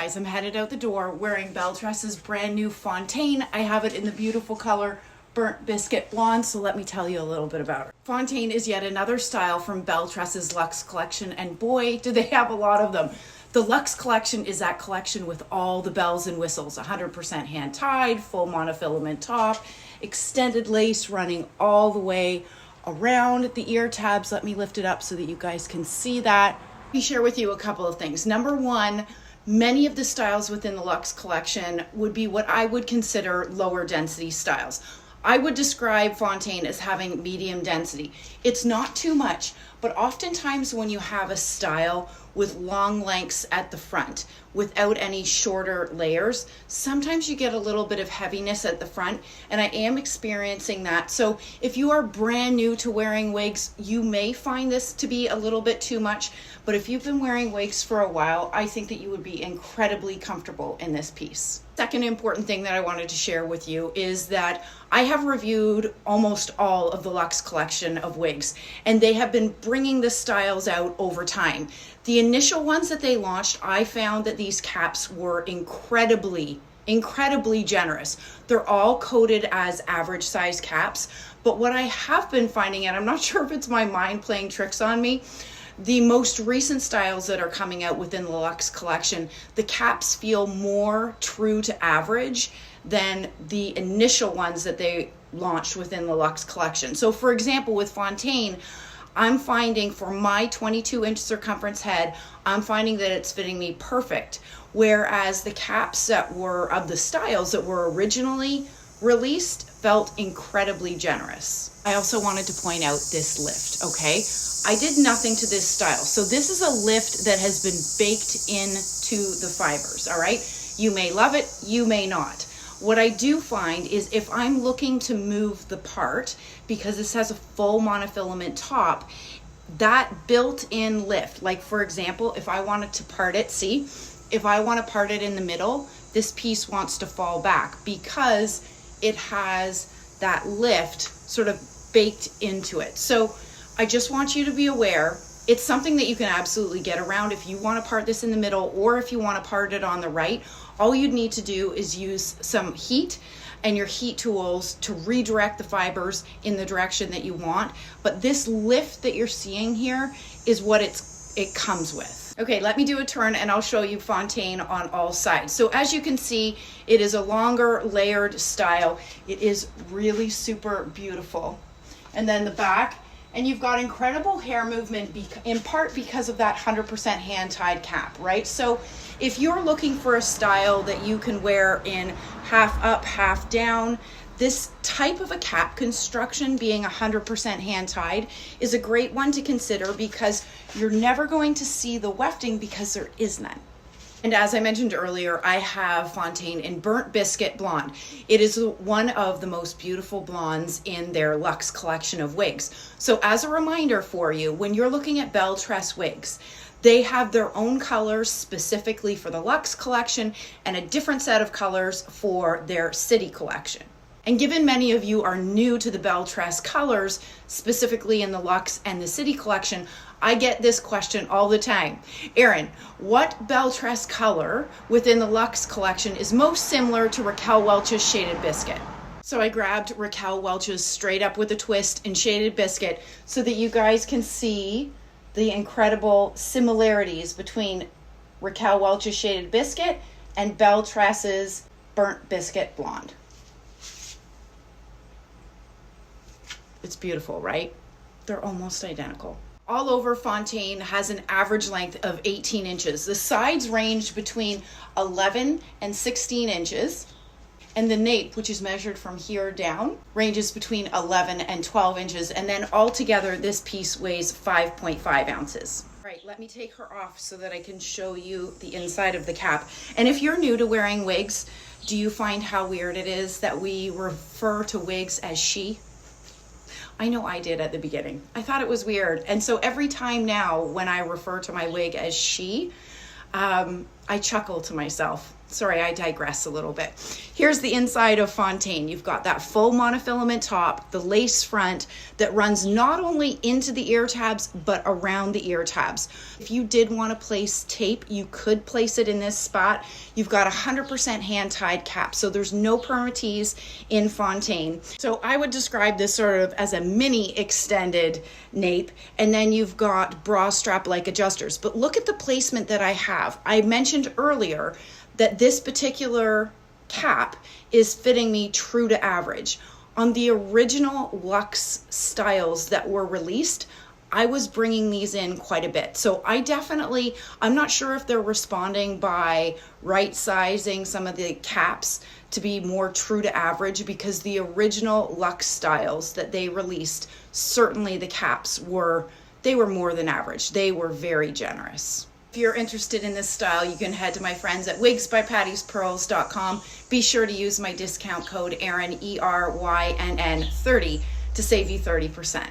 guys, I'm headed out the door wearing Belle Tress's brand new Fontaine. I have it in the beautiful color Burnt Biscuit Blonde, so let me tell you a little bit about her. Fontaine is yet another style from Belle Tress's Luxe collection, and boy, do they have a lot of them. The Luxe collection is that collection with all the bells and whistles, 100% hand-tied, full monofilament top, extended lace running all the way around the ear tabs. Let me lift it up so that you guys can see that. Let me share with you a couple of things. Number one, many of the styles within the Luxe collection would be what I would consider lower density styles. I would describe Fontaine as having medium density. It's not too much, but oftentimes when you have a style with long lengths at the front without any shorter layers, sometimes you get a little bit of heaviness at the front, and I am experiencing that. So if you are brand new to wearing wigs, you may find this to be a little bit too much, but if you've been wearing wigs for a while, I think that you would be incredibly comfortable in this piece. Second important thing that I wanted to share with you is that I have reviewed almost all of the Luxe collection of wigs, and they have been bringing the styles out over time. The initial ones that they launched, I found that these caps were incredibly generous. They're all coded as average size caps, but what I have been finding, and I'm not sure if it's my mind playing tricks on me, the most recent styles that are coming out within the Luxe collection, the caps feel more true to average than the initial ones that they launched within the Luxe collection. So for example, with Fontaine, I'm finding for my 22-inch circumference head, I'm finding that it's fitting me perfect. Whereas the caps that were of the styles that were originally released felt incredibly generous. I also wanted to point out this lift, okay? I did nothing to this style. So this is a lift that has been baked into the fibers, all right? You may love it, you may not. What I do find is if I'm looking to move the part, because this has a full monofilament top, that built-in lift, like for example, if I wanted to part it, see, if I want to part it in the middle, this piece wants to fall back because it has that lift sort of baked into it. So I just want you to be aware, it's something that you can absolutely get around if you want to part this in the middle, or if you want to part it on the right. All you'd need to do is use some heat and your heat tools to redirect the fibers in the direction that you want. But this lift that you're seeing here is what it comes with. Okay, let me do a turn and I'll show you Fontaine on all sides. So as you can see, it is a longer layered style. It is really super beautiful. And then the back, and you've got incredible hair movement in part because of that 100% hand-tied cap, right? So if you're looking for a style that you can wear in half up, half down, this type of a cap construction being 100% hand-tied is a great one to consider because you're never going to see the wefting because there is none. And as I mentioned earlier, I have Fontaine in Burnt Biscuit Blonde. It is one of the most beautiful blondes in their Luxe collection of wigs. So as a reminder for you, when you're looking at Belle Tress wigs, they have their own colors specifically for the Luxe collection and a different set of colors for their City collection. And given many of you are new to the Belle Tress colors, specifically in the Luxe and the City collection, I get this question all the time. Erin, what Belle Tress color within the Luxe collection is most similar to Raquel Welch's Shaded Biscuit? So I grabbed Raquel Welch's Straight Up with a Twist in Shaded Biscuit so that you guys can see the incredible similarities between Raquel Welch's Shaded Biscuit and Belle Tress's Burnt Biscuit Blonde. It's beautiful, right? They're almost identical. All over, Fontaine has an average length of 18 inches. The sides range between 11 and 16 inches. And the nape, which is measured from here down, ranges between 11 and 12 inches. And then altogether, this piece weighs 5.5 ounces. All right, let me take her off so that I can show you the inside of the cap. And if you're new to wearing wigs, do you find how weird it is that we refer to wigs as she? I know I did at the beginning. I thought it was weird. And so every time now when I refer to my wig as she, I chuckle to myself. Sorry, I digress a little bit. Here's the inside of Fontaine. You've got that full monofilament top, the lace front that runs not only into the ear tabs, but around the ear tabs. If you did want to place tape, you could place it in this spot. You've got 100% hand-tied cap, so there's no permatease in Fontaine. So I would describe this sort of as a mini extended nape, and then you've got bra strap-like adjusters. But look at the placement that I have. I mentioned earlier that this particular cap is fitting me true to average. On the original Luxe styles that were released, I was bringing these in quite a bit. So I'm not sure if they're responding by right sizing some of the caps to be more true to average, because the original Luxe styles that they released, certainly the caps were more than average. They were very generous. If you're interested in this style, you can head to my friends at wigsbypattiespearls.com. Be sure to use my discount code ERYNN, ERYNN 30 to save you 30%.